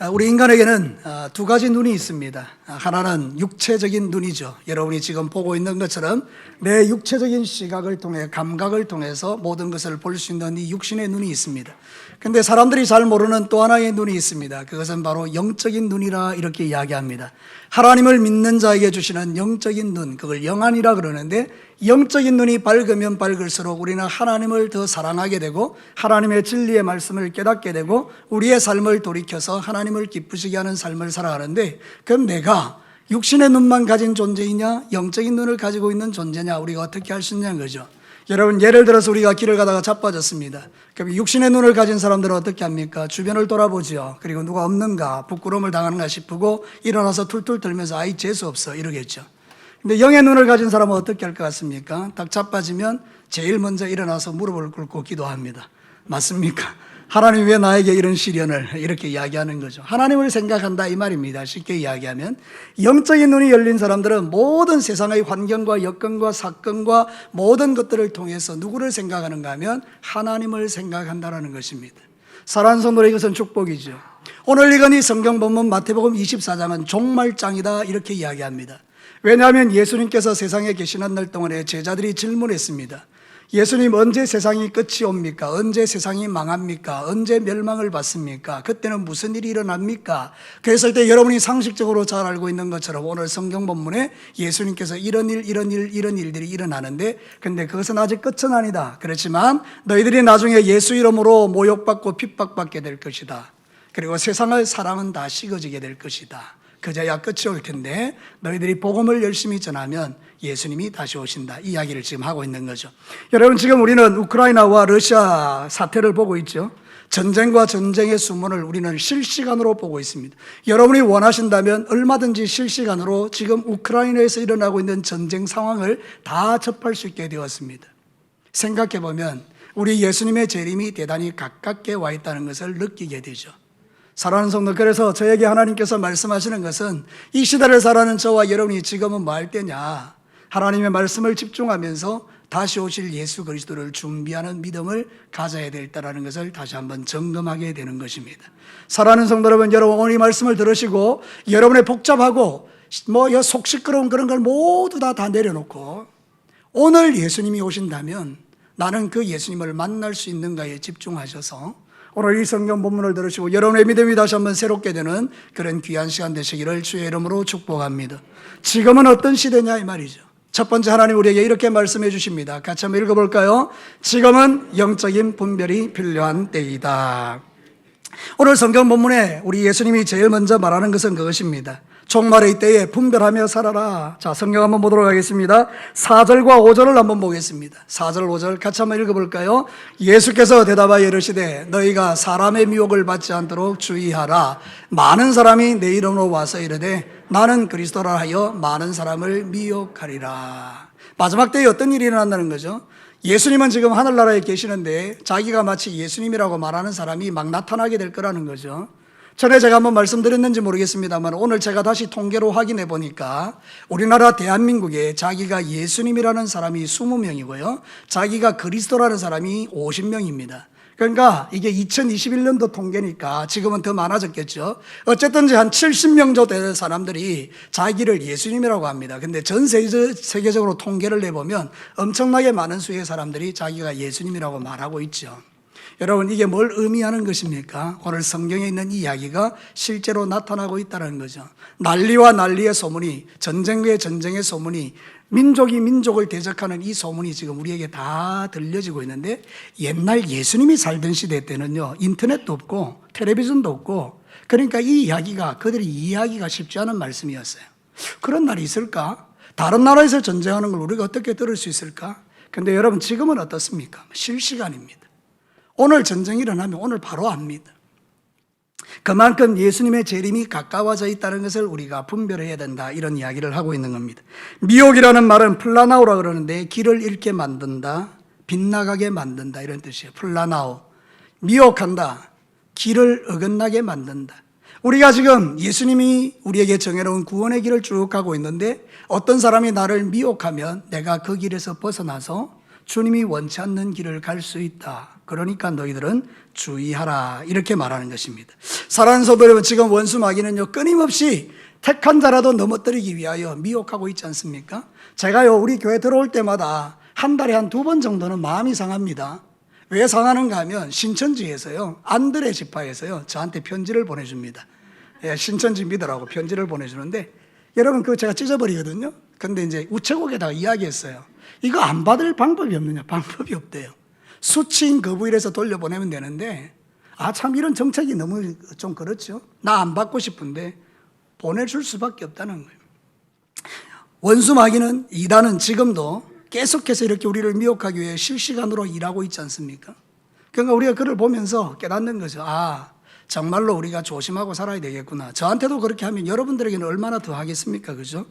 우리 인간에게는 두 가지 눈이 있습니다. 하나는 육체적인 눈이죠. 여러분이 지금 보고 있는 것처럼 내 육체적인 시각을 통해 감각을 통해서 모든 것을 볼 수 있는 이 육신의 눈이 있습니다. 근데 사람들이 잘 모르는 또 하나의 눈이 있습니다. 그것은 바로 영적인 눈이라 이렇게 이야기합니다. 하나님을 믿는 자에게 주시는 영적인 눈, 그걸 영안이라 그러는데, 영적인 눈이 밝으면 밝을수록 우리는 하나님을 더 사랑하게 되고 하나님의 진리의 말씀을 깨닫게 되고 우리의 삶을 돌이켜서 하나님을 기쁘시게 하는 삶을 살아가는데, 그럼 내가 육신의 눈만 가진 존재이냐 영적인 눈을 가지고 있는 존재냐, 우리가 어떻게 할 수 있냐는 거죠. 여러분, 예를 들어서 우리가 길을 가다가 자빠졌습니다. 그럼 육신의 눈을 가진 사람들은 어떻게 합니까? 주변을 돌아보죠. 그리고 누가 없는가, 부끄러움을 당하는가 싶고 일어나서 툴툴 떨면서 아이 재수없어 이러겠죠. 근데 영의 눈을 가진 사람은 어떻게 할 것 같습니까? 딱 자빠지면 제일 먼저 일어나서 무릎을 꿇고 기도합니다. 맞습니까? 하나님 왜 나에게 이런 시련을, 이렇게 이야기하는 거죠. 하나님을 생각한다 이 말입니다. 쉽게 이야기하면 영적인 눈이 열린 사람들은 모든 세상의 환경과 여건과 사건과 모든 것들을 통해서 누구를 생각하는가 하면 하나님을 생각한다는 것입니다. 사랑하는 성도들, 이것은 축복이죠. 오늘 읽은 이 성경 본문 마태복음 24장은 종말장이다 이렇게 이야기합니다. 왜냐하면 예수님께서 세상에 계시는 날 동안에 제자들이 질문했습니다. 예수님, 언제 세상이 끝이 옵니까? 언제 세상이 망합니까? 언제 멸망을 받습니까? 그때는 무슨 일이 일어납니까? 그랬을 때 여러분이 상식적으로 잘 알고 있는 것처럼 오늘 성경 본문에 예수님께서 이런 일들이 일어나는데, 근데 그것은 아직 끝은 아니다. 그렇지만 너희들이 나중에 예수 이름으로 모욕받고 핍박받게 될 것이다. 그리고 세상의 사랑은 다 식어지게 될 것이다. 그제야 끝이 올 텐데 너희들이 복음을 열심히 전하면 예수님이 다시 오신다. 이 이야기를 지금 하고 있는 거죠. 여러분, 지금 우리는 우크라이나와 러시아 사태를 보고 있죠. 전쟁과 전쟁의 수문을 우리는 실시간으로 보고 있습니다. 여러분이 원하신다면 얼마든지 실시간으로 지금 우크라이나에서 일어나고 있는 전쟁 상황을 다 접할 수 있게 되었습니다. 생각해 보면 우리 예수님의 재림이 대단히 가깝게 와 있다는 것을 느끼게 되죠. 사랑하는 성도, 그래서 저에게 하나님께서 말씀하시는 것은 이 시대를 살아가는 저와 여러분이 지금은 뭐 할 때냐, 하나님의 말씀을 집중하면서 다시 오실 예수 그리스도를 준비하는 믿음을 가져야 될 때라는 것을 다시 한번 점검하게 되는 것입니다. 사랑하는 성도 여러분, 여러분 오늘 이 말씀을 들으시고 여러분의 복잡하고 속 시끄러운 그런 걸 모두 다 내려놓고 오늘 예수님이 오신다면 나는 그 예수님을 만날 수 있는가에 집중하셔서 오늘 이 성경 본문을 들으시고 여러분의 믿음이 다시 한번 새롭게 되는 그런 귀한 시간 되시기를 주의 이름으로 축복합니다. 지금은 어떤 시대냐 이 말이죠. 첫 번째, 하나님 우리에게 이렇게 말씀해 주십니다. 같이 한번 읽어볼까요? 지금은 영적인 분별이 필요한 때이다. 오늘 성경 본문에 우리 예수님이 제일 먼저 말하는 것은 그것입니다. 종말의 때에 분별하며 살아라. 자, 성경 한번 보도록 하겠습니다. 4절과 5절을 한번 보겠습니다. 4절, 5절 같이 한번 읽어볼까요? 예수께서 대답하여 이르시되 너희가 사람의 미혹을 받지 않도록 주의하라. 많은 사람이 내 이름으로 와서 이르되 나는 그리스도라 하여 많은 사람을 미혹하리라. 마지막 때에 어떤 일이 일어난다는 거죠? 예수님은 지금 하늘나라에 계시는데 자기가 마치 예수님이라고 말하는 사람이 막 나타나게 될 거라는 거죠. 전에 제가 한번 말씀드렸는지 모르겠습니다만 오늘 제가 다시 통계로 확인해 보니까 우리나라 대한민국에 자기가 예수님이라는 사람이 20명이고요 자기가 그리스도라는 사람이 50명입니다 그러니까 이게 2021년도 통계니까 지금은 더 많아졌겠죠. 어쨌든지 한 70명 정도 되는 사람들이 자기를 예수님이라고 합니다. 근데 전 세계적으로 통계를 내보면 엄청나게 많은 수의 사람들이 자기가 예수님이라고 말하고 있죠. 여러분, 이게 뭘 의미하는 것입니까? 오늘 성경에 있는 이 이야기가 실제로 나타나고 있다는 거죠. 난리와 난리의 소문이, 전쟁과 전쟁의 소문이, 민족이 민족을 대적하는 이 소문이 지금 우리에게 다 들려지고 있는데, 옛날 예수님이 살던 시대 때는요 인터넷도 없고 텔레비전도 없고, 그러니까 이 이야기가 그들이 이해하기가 쉽지 않은 말씀이었어요. 그런 날이 있을까? 다른 나라에서 전쟁하는 걸 우리가 어떻게 들을 수 있을까? 근데 여러분, 지금은 어떻습니까? 실시간입니다. 오늘 전쟁이 일어나면 오늘 바로 압니다. 그만큼 예수님의 재림이 가까워져 있다는 것을 우리가 분별해야 된다, 이런 이야기를 하고 있는 겁니다. 미혹이라는 말은 플라나오라 그러는데 길을 잃게 만든다, 빗나가게 만든다 이런 뜻이에요. 플라나오, 미혹한다, 길을 어긋나게 만든다. 우리가 지금 예수님이 우리에게 정해놓은 구원의 길을 쭉 가고 있는데 어떤 사람이 나를 미혹하면 내가 그 길에서 벗어나서 주님이 원치 않는 길을 갈 수 있다. 그러니까 너희들은 주의하라. 이렇게 말하는 것입니다. 사랑하는 성도 여러분, 지금 원수 마귀는요, 끊임없이 택한 자라도 넘어뜨리기 위하여 미혹하고 있지 않습니까? 제가요, 우리 교회 들어올 때마다 한 달에 한 2번 정도는 마음이 상합니다. 왜 상하는가 하면 신천지에서요, 안드레 지파에서요, 저한테 편지를 보내줍니다. 예, 신천지 믿으라고 편지를 보내주는데, 여러분 그거 제가 찢어버리거든요. 근데 이제 우체국에다가 이야기했어요. 이거 안 받을 방법이 없느냐? 방법이 없대요. 수취인 거부일에서 돌려보내면 되는데, 참 이런 정책이 너무 좀 그렇죠. 나 안 받고 싶은데 보내줄 수밖에 없다는 거예요. 원수 마귀는, 이단은 지금도 계속해서 이렇게 우리를 미혹하기 위해 실시간으로 일하고 있지 않습니까? 그러니까 우리가 그를 보면서 깨닫는 거죠. 정말로 우리가 조심하고 살아야 되겠구나. 저한테도 그렇게 하면 여러분들에게는 얼마나 더 하겠습니까? 그죠?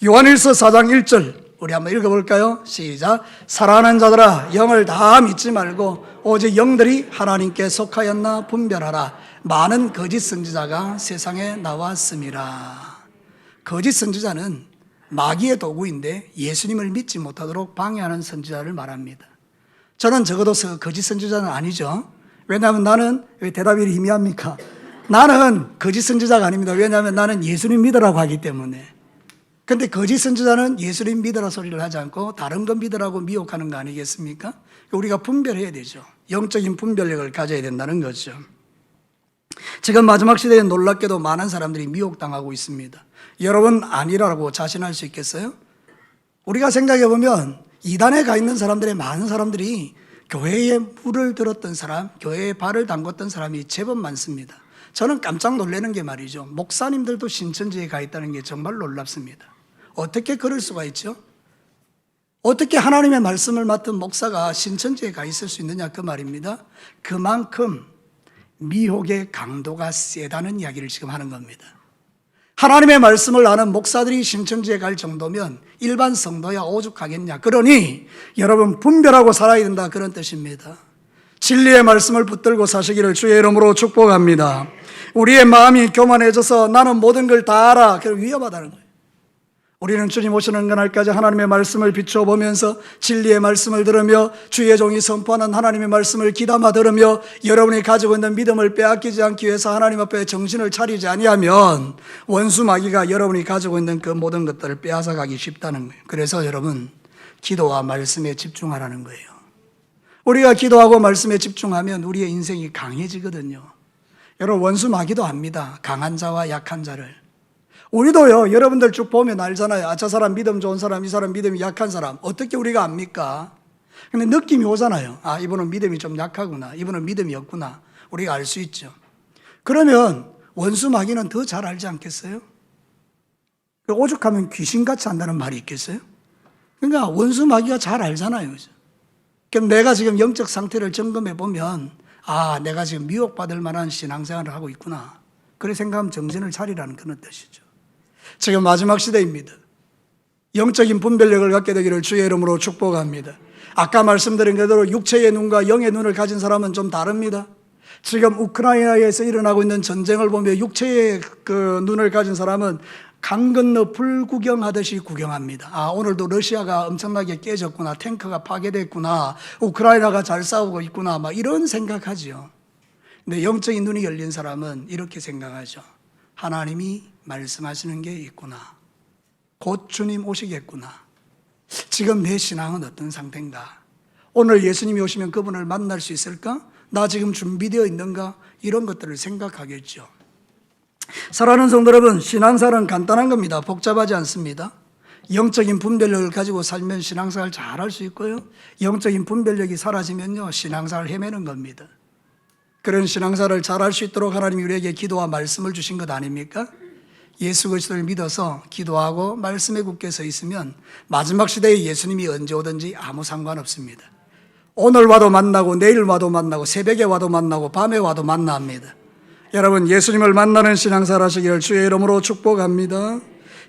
요한일서 4장 1절 우리 한번 읽어볼까요? 시작. 사랑하는 자들아, 영을 다 믿지 말고 오직 영들이 하나님께 속하였나 분별하라. 많은 거짓 선지자가 세상에 나왔음이라. 거짓 선지자는 마귀의 도구인데 예수님을 믿지 못하도록 방해하는 선지자를 말합니다. 저는 적어도 거짓 선지자는 아니죠. 왜냐하면 나는, 왜 대답이 희미합니까? 나는 거짓 선지자가 아닙니다. 왜냐하면 나는 예수님 믿으라고 하기 때문에. 근데 거짓 선지자는 예수님 믿으라 소리를 하지 않고 다른 거 믿으라고 미혹하는 거 아니겠습니까? 우리가 분별해야 되죠. 영적인 분별력을 가져야 된다는 거죠. 지금 마지막 시대에 놀랍게도 많은 사람들이 미혹당하고 있습니다. 여러분 아니라고 자신할 수 있겠어요? 우리가 생각해 보면 이단에 가 있는 사람들의 많은 사람들이 교회에 물을 들었던 사람, 교회에 발을 담궜던 사람이 제법 많습니다. 저는 깜짝 놀라는 게 말이죠. 목사님들도 신천지에 가 있다는 게 정말 놀랍습니다. 어떻게 그럴 수가 있죠? 어떻게 하나님의 말씀을 맡은 목사가 신천지에 가 있을 수 있느냐, 그 말입니다. 그만큼 미혹의 강도가 세다는 이야기를 지금 하는 겁니다. 하나님의 말씀을 아는 목사들이 신천지에 갈 정도면 일반 성도야 오죽하겠냐. 그러니 여러분 분별하고 살아야 된다, 그런 뜻입니다. 진리의 말씀을 붙들고 사시기를 주의 이름으로 축복합니다. 우리의 마음이 교만해져서 나는 모든 걸 다 알아, 그럼 위험하다는 거예요. 우리는 주님 오시는 그날까지 하나님의 말씀을 비춰보면서 진리의 말씀을 들으며 주의 종이 선포하는 하나님의 말씀을 귀담아 들으며 여러분이 가지고 있는 믿음을 빼앗기지 않기 위해서 하나님 앞에 정신을 차리지 아니하면 원수 마귀가 여러분이 가지고 있는 그 모든 것들을 빼앗아 가기 쉽다는 거예요. 그래서 여러분, 기도와 말씀에 집중하라는 거예요. 우리가 기도하고 말씀에 집중하면 우리의 인생이 강해지거든요. 여러분, 원수 마귀도 압니다. 강한 자와 약한 자를. 우리도요, 여러분들 쭉 보면 알잖아요. 저 사람 믿음 좋은 사람, 이 사람 믿음이 약한 사람. 어떻게 우리가 압니까? 근데 느낌이 오잖아요. 이분은 믿음이 좀 약하구나, 이분은 믿음이 없구나. 우리가 알 수 있죠. 그러면 원수 마귀는 더 잘 알지 않겠어요? 오죽하면 귀신같이 한다는 말이 있겠어요? 그러니까 원수 마귀가 잘 알잖아요. 그죠? 그럼 내가 지금 영적 상태를 점검해 보면 내가 지금 미혹받을 만한 신앙생활을 하고 있구나. 그래 생각하면 정신을 차리라는 그런 뜻이죠. 지금 마지막 시대입니다. 영적인 분별력을 갖게 되기를 주의 이름으로 축복합니다. 아까 말씀드린 그대로 육체의 눈과 영의 눈을 가진 사람은 좀 다릅니다. 지금 우크라이나에서 일어나고 있는 전쟁을 보며 육체의 그 눈을 가진 사람은 강 건너 불 구경하듯이 구경합니다. 오늘도 러시아가 엄청나게 깨졌구나, 탱크가 파괴됐구나, 우크라이나가 잘 싸우고 있구나, 막 이런 생각하죠. 근데 영적인 눈이 열린 사람은 이렇게 생각하죠. 하나님이 말씀하시는 게 있구나. 곧 주님 오시겠구나. 지금 내 신앙은 어떤 상태인가? 오늘 예수님이 오시면 그분을 만날 수 있을까? 나 지금 준비되어 있는가? 이런 것들을 생각하겠죠. 사랑하는 성도 여러분, 신앙생활은 간단한 겁니다. 복잡하지 않습니다. 영적인 분별력을 가지고 살면 신앙생활 잘할 수 있고요. 영적인 분별력이 사라지면요, 신앙생활 헤매는 겁니다. 그런 신앙생활을 잘할 수 있도록 하나님이 우리에게 기도와 말씀을 주신 것 아닙니까? 예수 그리스도를 믿어서 기도하고 말씀에 굳게 서 있으면 마지막 시대에 예수님이 언제 오든지 아무 상관없습니다. 오늘 와도 만나고 내일 와도 만나고 새벽에 와도 만나고 밤에 와도 만납니다. 여러분, 예수님을 만나는 신앙생활 하시기를 주의 이름으로 축복합니다.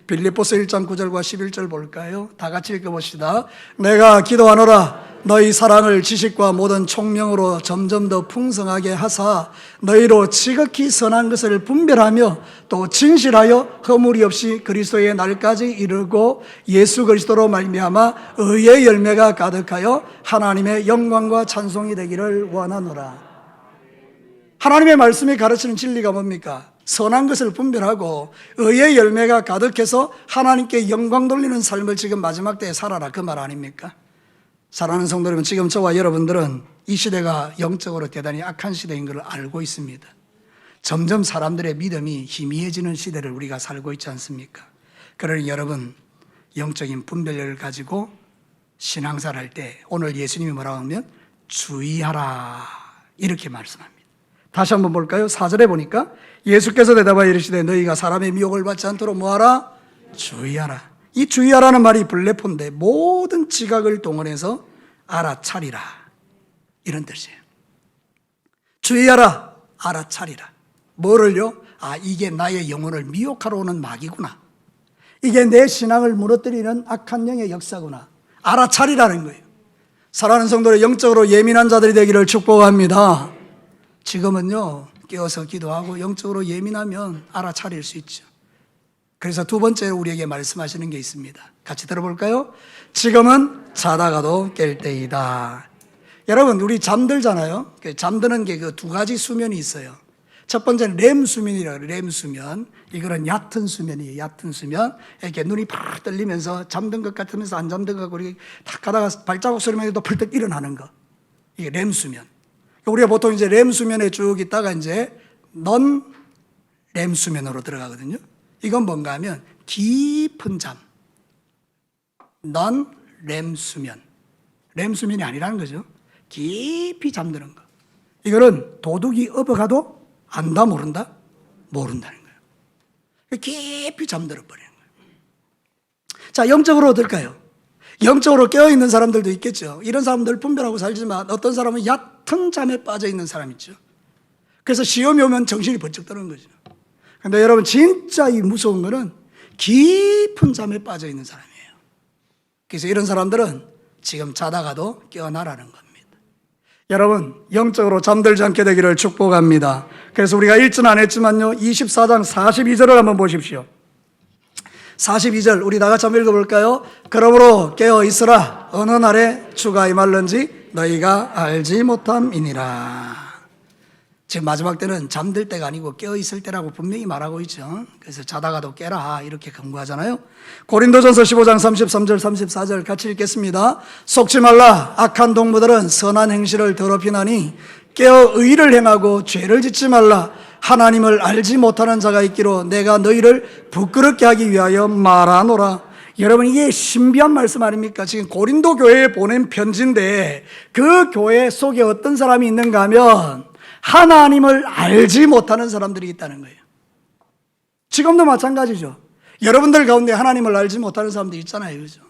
빌립보서 1장 9절과 11절 볼까요? 다 같이 읽어봅시다. 내가 기도하노라. 너희 사랑을 지식과 모든 총명으로 점점 더 풍성하게 하사 너희로 지극히 선한 것을 분별하며 또 진실하여 허물이 없이 그리스도의 날까지 이르고 예수 그리스도로 말미암아 의의 열매가 가득하여 하나님의 영광과 찬송이 되기를 원하노라. 하나님의 말씀이 가르치는 진리가 뭡니까? 선한 것을 분별하고 의의 열매가 가득해서 하나님께 영광 돌리는 삶을 지금 마지막 때에 살아라, 그 말 아닙니까? 사랑하는 성도 여러분, 지금 저와 여러분들은 이 시대가 영적으로 대단히 악한 시대인 걸 알고 있습니다. 점점 사람들의 믿음이 희미해지는 시대를 우리가 살고 있지 않습니까? 그러니 여러분, 영적인 분별력을 가지고 신앙생활 할 때 오늘 예수님이 뭐라고 하면 주의하라 이렇게 말씀합니다. 다시 한번 볼까요? 4절에 보니까 예수께서 대답하여 이르시되 너희가 사람의 미혹을 받지 않도록 뭐하라? 주의하라. 이 주의하라는 말이 블레포인데 모든 지각을 동원해서 알아차리라 이런 뜻이에요. 주의하라, 알아차리라. 뭐를요? 아, 이게 나의 영혼을 미혹하러 오는 마귀구나. 이게 내 신앙을 무너뜨리는 악한 영의 역사구나. 알아차리라는 거예요. 사랑하는 성도들, 영적으로 예민한 자들이 되기를 축복합니다. 지금은요, 깨어서 기도하고 영적으로 예민하면 알아차릴 수 있죠. 그래서 두 번째로 우리에게 말씀하시는 게 있습니다. 같이 들어볼까요? 지금은 자다가도 깰 때이다. 여러분, 우리 잠들잖아요. 잠드는 게 그 두 가지 수면이 있어요. 첫 번째는 렘 수면이라고 해요. 렘 수면. 이거는 얕은 수면이에요. 얕은 수면. 이렇게 눈이 팍 떨리면서 잠든 것 같으면서 안 잠든 것 같고 이렇게 탁 가다가 발자국 소리만 해도 펄떡 일어나는 거. 이게 렘 수면. 우리가 보통 이제 렘 수면에 쭉 있다가 이제 넌 렘 수면으로 들어가거든요. 이건 뭔가 하면 깊은 잠. 넌 렘 수면. 렘 수면이 아니라는 거죠. 깊이 잠드는 거. 이거는 도둑이 업어가도 안다 모른다? 모른다는 거예요. 깊이 잠들어 버리는 거예요. 자, 영적으로 어떨까요? 영적으로 깨어있는 사람들도 있겠죠. 이런 사람들 분별하고 살지만 어떤 사람은 얕은 잠에 빠져 있는 사람 있죠. 그래서 시험이 오면 정신이 번쩍 드는 거죠. 근데 여러분, 진짜 이 무서운 거는 깊은 잠에 빠져 있는 사람이에요. 그래서 이런 사람들은 지금 자다가도 깨어나라는 겁니다. 여러분, 영적으로 잠들지 않게 되기를 축복합니다. 그래서 우리가 읽지는 안 했지만요, 24장 42절을 한번 보십시오. 42절 우리 다 같이 한번 읽어볼까요? 그러므로 깨어 있으라. 어느 날에 주가 임할는지 너희가 알지 못함이니라. 지금 마지막 때는 잠들 때가 아니고 깨어있을 때라고 분명히 말하고 있죠. 그래서 자다가도 깨라 이렇게 경고하잖아요. 고린도전서 15장 33절 34절 같이 읽겠습니다. 속지 말라. 악한 동무들은 선한 행실을 더럽히나니 깨어 의를 행하고 죄를 짓지 말라. 하나님을 알지 못하는 자가 있기로 내가 너희를 부끄럽게 하기 위하여 말하노라. 여러분, 이게 신비한 말씀 아닙니까? 지금 고린도 교회에 보낸 편지인데 그 교회 속에 어떤 사람이 있는가 하면 하나님을 알지 못하는 사람들이 있다는 거예요. 지금도 마찬가지죠. 여러분들 가운데 하나님을 알지 못하는 사람들이 있잖아요. 그죠?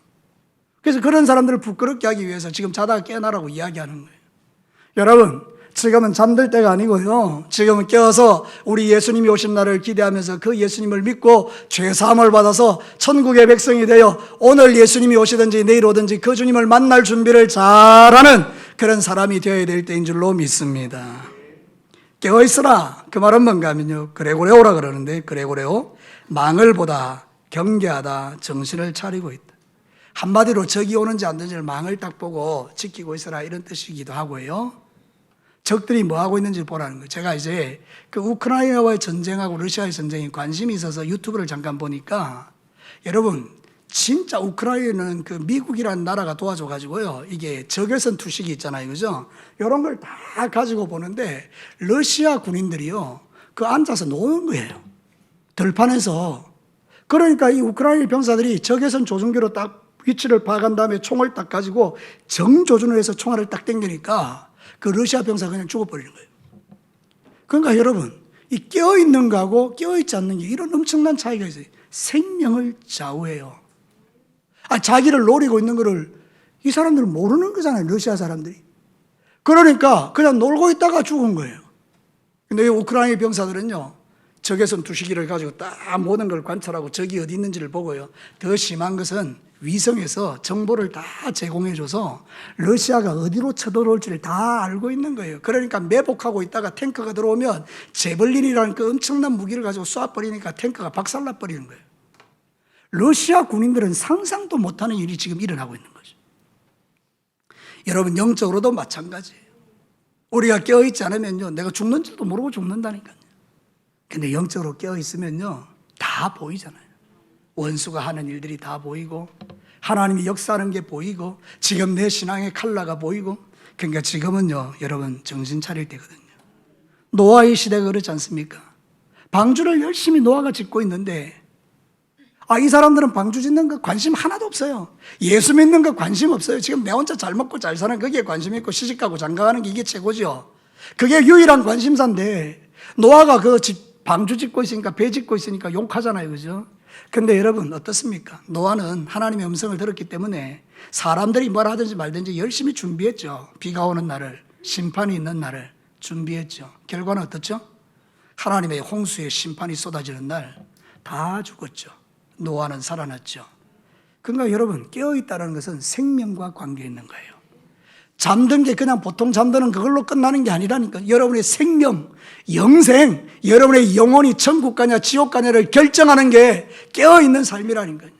그래서 그런 사람들을 부끄럽게 하기 위해서 지금 자다가 깨어나라고 이야기하는 거예요. 여러분, 지금은 잠들 때가 아니고요. 지금은 깨어서 우리 예수님이 오신 날을 기대하면서 그 예수님을 믿고 죄사함을 받아서 천국의 백성이 되어 오늘 예수님이 오시든지 내일 오든지 그 주님을 만날 준비를 잘하는 그런 사람이 되어야 될 때인 줄로 믿습니다. 깨어있으라. 그 말은 뭔가 하면요, 그레고레오라 그러는데, 그레고레오, 망을 보다 경계하다 정신을 차리고 있다. 한마디로 적이 오는지 안 오는지를 망을 딱 보고 지키고 있으라 이런 뜻이기도 하고요. 적들이 뭐 하고 있는지 보라는 거예요. 제가 이제 그 우크라이나와의 전쟁하고 러시아의 전쟁에 관심이 있어서 유튜브를 잠깐 보니까 여러분, 진짜 우크라이나는 그 미국이라는 나라가 도와줘가지고요, 이게 적외선 투식이 있잖아요. 그죠? 이런 걸 다 가지고 보는데 러시아 군인들이요, 그 앉아서 노는 거예요. 들판에서. 그러니까 이 우크라이나 병사들이 적외선 조준기로 딱 위치를 파악한 다음에 총을 딱 가지고 정조준을 해서 총알을 딱 당기니까 그 러시아 병사가 그냥 죽어버리는 거예요. 그러니까 여러분, 이 깨어있는 거하고 깨어있지 않는 게 이런 엄청난 차이가 있어요. 생명을 좌우해요. 자기를 노리고 있는 거를 이 사람들은 모르는 거잖아요. 러시아 사람들이. 그러니까 그냥 놀고 있다가 죽은 거예요. 근데 이 우크라이나 병사들은요, 적외선 투시기를 가지고 딱 모든 걸 관찰하고 적이 어디 있는지를 보고요, 더 심한 것은 위성에서 정보를 다 제공해줘서 러시아가 어디로 쳐들어올지를 다 알고 있는 거예요. 그러니까 매복하고 있다가 탱크가 들어오면 제벌린이라는 그 엄청난 무기를 가지고 쏴버리니까 탱크가 박살나버리는 거예요. 러시아 군인들은 상상도 못하는 일이 지금 일어나고 있는 거죠. 여러분, 영적으로도 마찬가지예요. 우리가 깨어있지 않으면요, 내가 죽는지도 모르고 죽는다니까요. 근데 영적으로 깨어있으면요, 다 보이잖아요. 원수가 하는 일들이 다 보이고, 하나님이 역사하는 게 보이고, 지금 내 신앙의 칼라가 보이고. 그러니까 지금은요, 여러분, 정신 차릴 때거든요. 노아의 시대가 그렇지 않습니까? 방주를 열심히 노아가 짓고 있는데, 이 사람들은 방주 짓는 거 관심 하나도 없어요. 예수 믿는 거 관심 없어요. 지금 내 혼자 잘 먹고 잘 사는 거기에 관심 있고, 시집가고 장가가는 게 이게 최고죠. 그게 유일한 관심사인데, 노아가 그 방주 짓고 있으니까, 배 짓고 있으니까 욕하잖아요. 그죠? 근데 여러분, 어떻습니까? 노아는 하나님의 음성을 들었기 때문에 사람들이 뭘 하든지 말든지 열심히 준비했죠. 비가 오는 날을, 심판이 있는 날을 준비했죠. 결과는 어떻죠? 하나님의 홍수의 심판이 쏟아지는 날 다 죽었죠. 노아는 살아났죠. 그러니까 여러분, 깨어있다는 것은 생명과 관계 있는 거예요. 잠든 게 그냥 보통 잠드는 그걸로 끝나는 게 아니라니까. 여러분의 생명, 영생, 여러분의 영혼이 천국 가냐 지옥 가냐를 결정하는 게 깨어있는 삶이라니까요.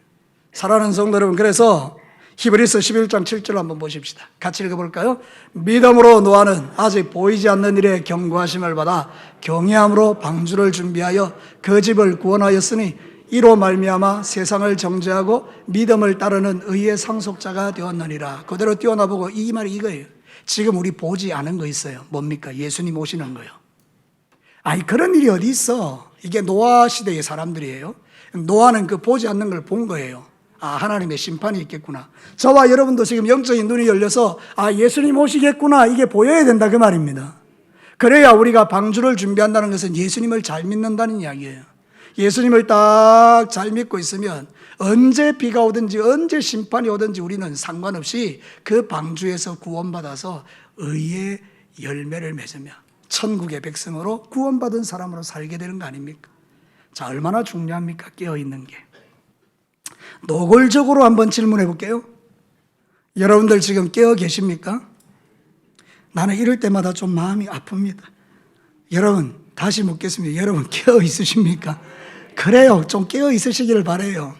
사랑하는 성도 여러분, 그래서 히브리서 11장 7절 한번 보십시다. 같이 읽어볼까요? 믿음으로 노아는 아직 보이지 않는 일에 경고하심을 받아 경외함으로 방주를 준비하여 그 집을 구원하였으니 이로 말미암아 세상을 정죄하고 믿음을 따르는 의의 상속자가 되었느니라. 그대로 띄워나보고 이 말이 이거예요. 지금 우리 보지 않은 거 있어요. 뭡니까? 예수님 오시는 거요. 그런 일이 어디 있어? 이게 노아 시대의 사람들이에요. 노아는 그 보지 않는 걸 본 거예요. 하나님의 심판이 있겠구나. 저와 여러분도 지금 영적인 눈이 열려서 예수님 오시겠구나, 이게 보여야 된다, 그 말입니다. 그래야 우리가 방주를 준비한다는 것은 예수님을 잘 믿는다는 이야기예요. 예수님을 딱 잘 믿고 있으면 언제 비가 오든지 언제 심판이 오든지 우리는 상관없이 그 방주에서 구원받아서 의의 열매를 맺으며 천국의 백성으로 구원받은 사람으로 살게 되는 거 아닙니까? 자, 얼마나 중요합니까? 깨어있는 게. 노골적으로 한번 질문해 볼게요. 여러분들 지금 깨어 계십니까? 나는 이럴 때마다 좀 마음이 아픕니다. 여러분, 다시 묻겠습니다. 여러분 깨어 있으십니까? 그래요. 좀 깨어 있으시기를 바라요.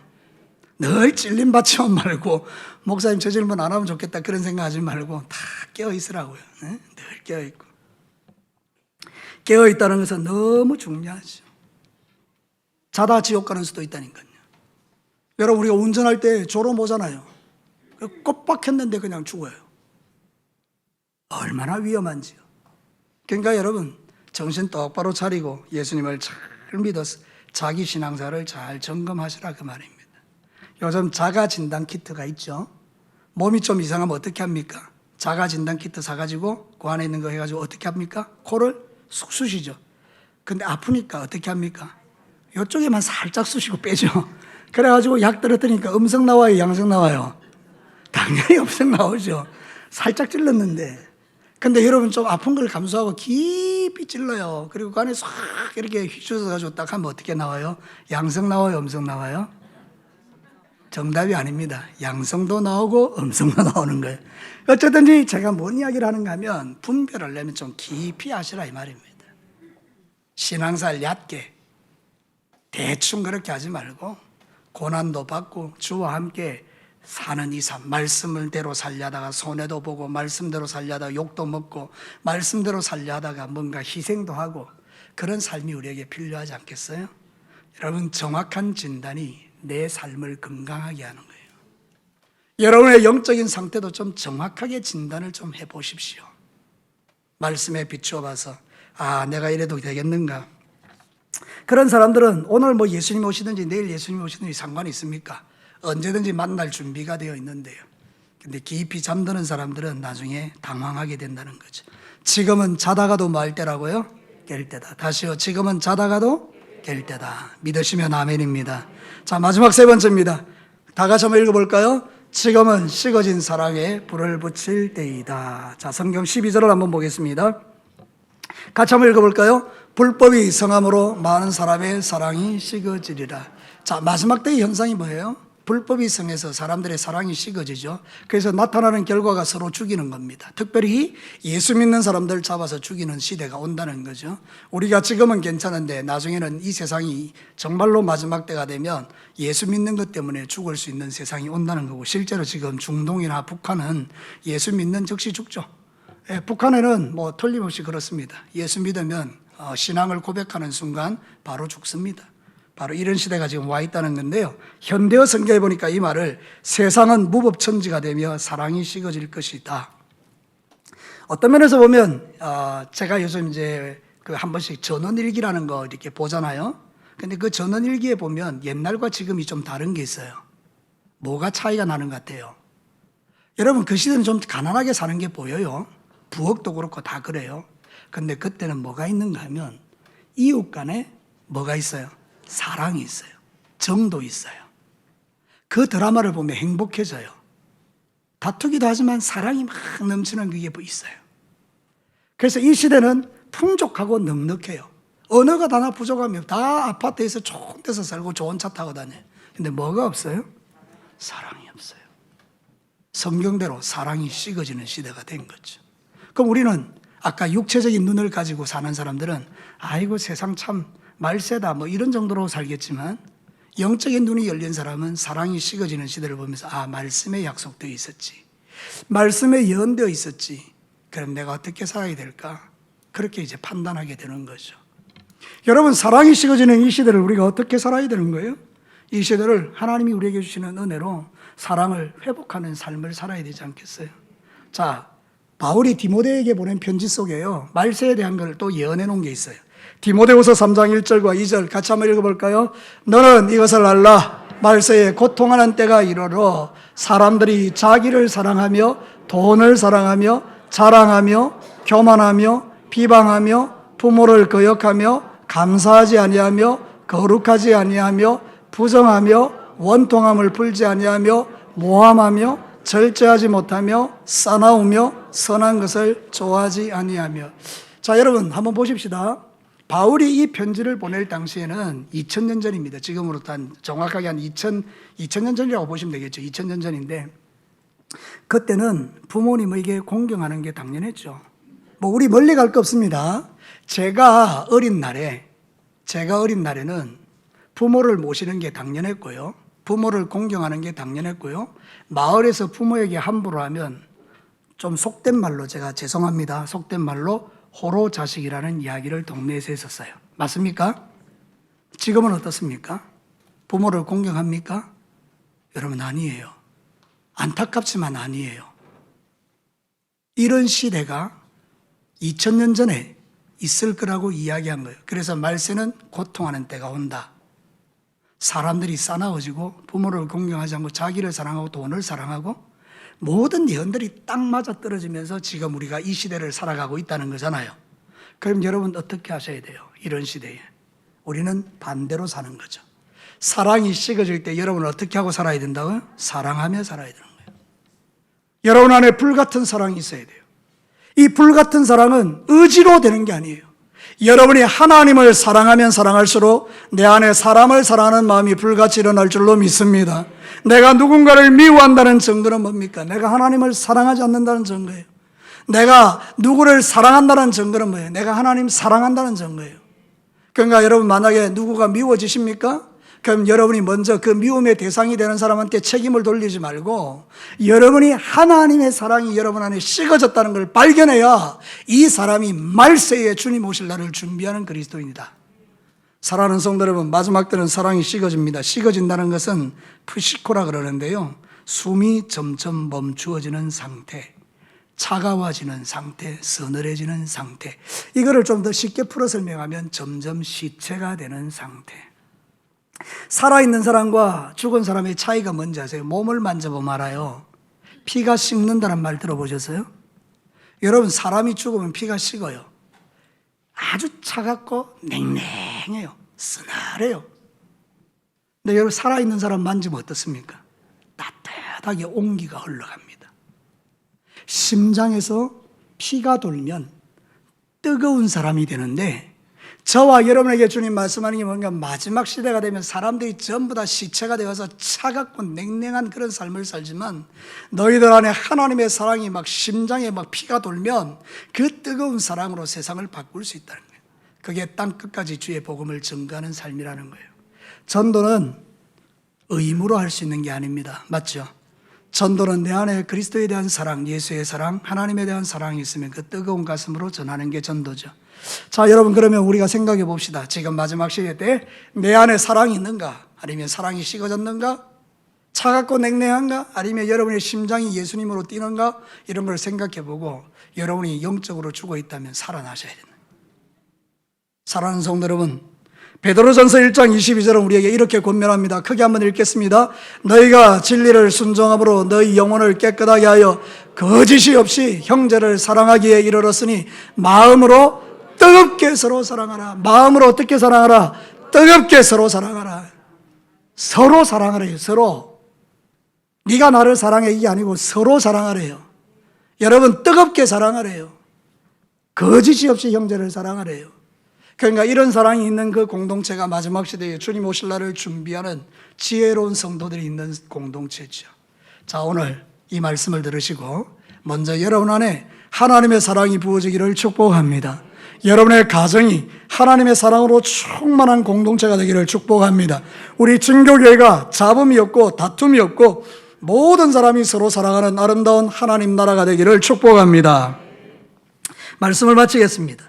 늘 찔림 받지만 말고, 목사님 저 질문 안 하면 좋겠다 그런 생각하지 말고 다 깨어 있으라고요. 네? 늘 깨어 있고. 깨어 있다는 것은 너무 중요하죠. 자다 지옥 가는 수도 있다니까요. 여러분, 우리가 운전할 때 졸음 오잖아요. 꼽박했는데 그냥 죽어요. 얼마나 위험한지요. 그러니까 여러분, 정신 똑바로 차리고 예수님을 잘 믿어서 자기 신앙사를 잘 점검하시라, 그 말입니다. 요즘 자가 진단 키트가 있죠. 몸이 좀 이상하면 어떻게 합니까? 자가 진단 키트 사가지고 그 안에 있는 거 해가지고 어떻게 합니까? 코를 쑥 쑤시죠. 근데 아프니까 어떻게 합니까? 이쪽에만 살짝 쑤시고 빼죠. 그래가지고 약 떨어뜨리니까 음성 나와요, 양성 나와요? 당연히 음성 나오죠. 살짝 찔렀는데. 근데 여러분, 좀 아픈 걸 감수하고 깊이 찔러요. 그리고 그 안에 싹 이렇게 휘쳐서가지고 딱 하면 어떻게 나와요? 양성 나와요, 음성 나와요? 정답이 아닙니다. 양성도 나오고 음성도 나오는 거예요. 어쨌든지 제가 뭔 이야기를 하는가 하면 분별을 내면 좀 깊이 하시라, 이 말입니다. 신앙사를 얕게 대충 그렇게 하지 말고 고난도 받고 주와 함께 사는 이 삶, 말씀대로 살려다가 손해도 보고 말씀대로 살려다가 욕도 먹고 말씀대로 살려다가 뭔가 희생도 하고 그런 삶이 우리에게 필요하지 않겠어요? 여러분, 정확한 진단이 내 삶을 건강하게 하는 거예요. 여러분의 영적인 상태도 좀 정확하게 진단을 좀 해보십시오. 말씀에 비추어 봐서 내가 이래도 되겠는가? 그런 사람들은 오늘 뭐 예수님 오시든지 내일 예수님 오시든지 상관이 있습니까? 언제든지 만날 준비가 되어 있는데요. 근데 깊이 잠드는 사람들은 나중에 당황하게 된다는 거죠. 지금은 자다가도 뭐 할 때라고요? 깰 때다. 다시요. 지금은 자다가도 깰 때다. 믿으시면 아멘입니다. 자, 마지막 세 번째입니다. 다 같이 한번 읽어볼까요? 지금은 식어진 사랑에 불을 붙일 때이다. 자, 성경 12절을 한번 보겠습니다. 같이 한번 읽어볼까요? 불법이 성함으로 많은 사람의 사랑이 식어지리라. 자, 마지막 때의 현상이 뭐예요? 불법이 성해서 사람들의 사랑이 식어지죠. 그래서 나타나는 결과가 서로 죽이는 겁니다. 특별히 예수 믿는 사람들 잡아서 죽이는 시대가 온다는 거죠. 우리가 지금은 괜찮은데 나중에는 이 세상이 정말로 마지막 때가 되면 예수 믿는 것 때문에 죽을 수 있는 세상이 온다는 거고, 실제로 지금 중동이나 북한은 예수 믿는 즉시 죽죠. 북한에는 뭐 틀림없이 그렇습니다. 예수 믿으면 신앙을 고백하는 순간 바로 죽습니다. 바로 이런 시대가 지금 와 있다는 건데요. 현대어 성경에 보니까 이 말을 세상은 무법천지가 되며 사랑이 식어질 것이다. 어떤 면에서 보면 제가 요즘 이제 그 한 번씩 전원일기라는 거 이렇게 보잖아요. 근데 그 전원일기에 보면 옛날과 지금이 좀 다른 게 있어요. 뭐가 차이가 나는 것 같아요? 여러분, 그 시대는 좀 가난하게 사는 게 보여요. 부엌도 그렇고 다 그래요. 근데 그때는 뭐가 있는가 하면 이웃 간에 뭐가 있어요? 사랑이 있어요. 정도 있어요. 그 드라마를 보면 행복해져요. 다투기도 하지만 사랑이 막 넘치는 그게 있어요. 그래서 이 시대는 풍족하고 넉넉해요. 언어가 다 부족하면 다 아파트에서 좋은 데서 살고 좋은 차 타고 다녀요. 근데 뭐가 없어요? 사랑이 없어요. 성경대로 사랑이 식어지는 시대가 된 거죠. 그럼 우리는 아까 육체적인 눈을 가지고 사는 사람들은 아이고 세상 참 말세다 뭐 이런 정도로 살겠지만, 영적인 눈이 열린 사람은 사랑이 식어지는 시대를 보면서 말씀에 약속되어 있었지, 말씀에 예언되어 있었지, 그럼 내가 어떻게 살아야 될까? 그렇게 이제 판단하게 되는 거죠. 여러분, 사랑이 식어지는 이 시대를 우리가 어떻게 살아야 되는 거예요? 이 시대를 하나님이 우리에게 주시는 은혜로 사랑을 회복하는 삶을 살아야 되지 않겠어요? 자, 바울이 디모데에게 보낸 편지 속에요, 말세에 대한 걸 또 예언해 놓은 게 있어요. 디모데후서 3장 1절과 2절 같이 한번 읽어볼까요? 너는 이것을 알라. 말세에 고통하는 때가 이르러 사람들이 자기를 사랑하며 돈을 사랑하며 자랑하며 교만하며 비방하며 부모를 거역하며 감사하지 아니하며 거룩하지 아니하며 부정하며 원통함을 풀지 아니하며 모함하며 절제하지 못하며 싸나우며 선한 것을 좋아하지 아니하며. 자, 여러분 한번 보십시다. 바울이 이 편지를 보낼 당시에는 2000년 전입니다. 지금으로부터 정확하게 한 2000년 전이라고 보시면 되겠죠. 2000년 전인데, 그때는 부모님에게 공경하는 게 당연했죠. 뭐 우리 멀리 갈 거 없습니다. 제가 어린 날에는 부모를 모시는 게 당연했고요. 부모를 공경하는 게 당연했고요. 마을에서 부모에게 함부로 하면 좀 속된 말로, 제가 죄송합니다, 속된 말로 호로 자식이라는 이야기를 동네에서 했었어요. 맞습니까? 지금은 어떻습니까? 부모를 공경합니까? 여러분, 아니에요. 안타깝지만 아니에요. 이런 시대가 2000년 전에 있을 거라고 이야기한 거예요. 그래서 말세는 고통하는 때가 온다. 사람들이 싸나워지고 부모를 공경하지 않고 자기를 사랑하고 돈을 사랑하고 모든 예언들이 딱 맞아 떨어지면서 지금 우리가 이 시대를 살아가고 있다는 거잖아요. 그럼 여러분 어떻게 하셔야 돼요? 이런 시대에 우리는 반대로 사는 거죠. 사랑이 식어질 때 여러분은 어떻게 하고 살아야 된다고요? 사랑하며 살아야 되는 거예요. 여러분 안에 불같은 사랑이 있어야 돼요. 이 불같은 사랑은 의지로 되는 게 아니에요. 여러분이 하나님을 사랑하면 사랑할수록 내 안에 사람을 사랑하는 마음이 불같이 일어날 줄로 믿습니다. 내가 누군가를 미워한다는 증거는 뭡니까? 내가 하나님을 사랑하지 않는다는 증거예요. 내가 누구를 사랑한다는 증거는 뭐예요? 내가 하나님 사랑한다는 증거예요. 그러니까 여러분, 만약에 누구가 미워지십니까? 그럼 여러분이 먼저 그 미움의 대상이 되는 사람한테 책임을 돌리지 말고 여러분이 하나님의 사랑이 여러분 안에 식어졌다는 걸 발견해야 이 사람이 말세에 주님 오실 날을 준비하는 그리스도인이다. 사랑하는 성도 여러분, 마지막 때는 사랑이 식어집니다. 식어진다는 것은 프시코라 그러는데요, 숨이 점점 멈추어지는 상태, 차가워지는 상태, 서늘해지는 상태. 이거를 좀 더 쉽게 풀어 설명하면 점점 시체가 되는 상태. 살아있는 사람과 죽은 사람의 차이가 뭔지 아세요? 몸을 만져보면 알아요. 피가 식는다는 말 들어보셨어요? 여러분, 사람이 죽으면 피가 식어요. 아주 차갑고 냉랭해요. 서늘해요. 근데 여러분, 살아있는 사람 만지면 어떻습니까? 따뜻하게 온기가 흘러갑니다. 심장에서 피가 돌면 뜨거운 사람이 되는데 저와 여러분에게 주님 말씀하는 게 뭔가 마지막 시대가 되면 사람들이 전부 다 시체가 되어서 차갑고 냉랭한 그런 삶을 살지만 너희들 안에 하나님의 사랑이 막 심장에 막 피가 돌면 그 뜨거운 사랑으로 세상을 바꿀 수 있다는 거예요. 그게 땅 끝까지 주의 복음을 증거하는 삶이라는 거예요. 전도는 의무로 할 수 있는 게 아닙니다. 맞죠? 전도는 내 안에 그리스도에 대한 사랑, 예수의 사랑, 하나님에 대한 사랑이 있으면 그 뜨거운 가슴으로 전하는 게 전도죠. 자, 여러분, 그러면 우리가 생각해 봅시다. 지금 마지막 시대 때 내 안에 사랑이 있는가? 아니면 사랑이 식어졌는가? 차갑고 냉랭한가? 아니면 여러분의 심장이 예수님으로 뛰는가? 이런 걸 생각해 보고 여러분이 영적으로 죽어 있다면 살아나셔야 된다. 사랑하는 성도 여러분, 베드로전서 1장 22절은 우리에게 이렇게 권면합니다. 크게 한번 읽겠습니다. 너희가 진리를 순종함으로 너희 영혼을 깨끗하게 하여 거짓이 없이 형제를 사랑하기에 이르렀으니 마음으로 뜨겁게 서로 사랑하라. 마음으로 어떻게 사랑하라? 뜨겁게 서로 사랑하라. 서로 사랑하래요. 서로. 네가 나를 사랑해 이게 아니고 서로 사랑하래요. 여러분, 뜨겁게 사랑하래요. 거짓이 없이 형제를 사랑하래요. 그러니까 이런 사랑이 있는 그 공동체가 마지막 시대에 주님 오실 날을 준비하는 지혜로운 성도들이 있는 공동체죠. 자, 오늘 이 말씀을 들으시고 먼저 여러분 안에 하나님의 사랑이 부어지기를 축복합니다. 여러분의 가정이 하나님의 사랑으로 충만한 공동체가 되기를 축복합니다. 우리 증교교회가 잡음이 없고 다툼이 없고 모든 사람이 서로 사랑하는 아름다운 하나님 나라가 되기를 축복합니다. 말씀을 마치겠습니다.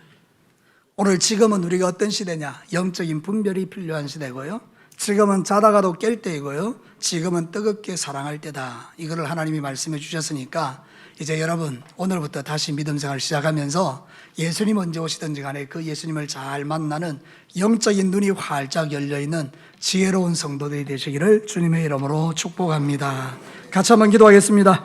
오늘 지금은 우리가 어떤 시대냐? 영적인 분별이 필요한 시대고요. 지금은 자다가도 깰 때이고요. 지금은 뜨겁게 사랑할 때다. 이거를 하나님이 말씀해 주셨으니까 이제 여러분 오늘부터 다시 믿음 생활 시작하면서 예수님 언제 오시든지 간에 그 예수님을 잘 만나는 영적인 눈이 활짝 열려있는 지혜로운 성도들이 되시기를 주님의 이름으로 축복합니다. 같이 한번 기도하겠습니다.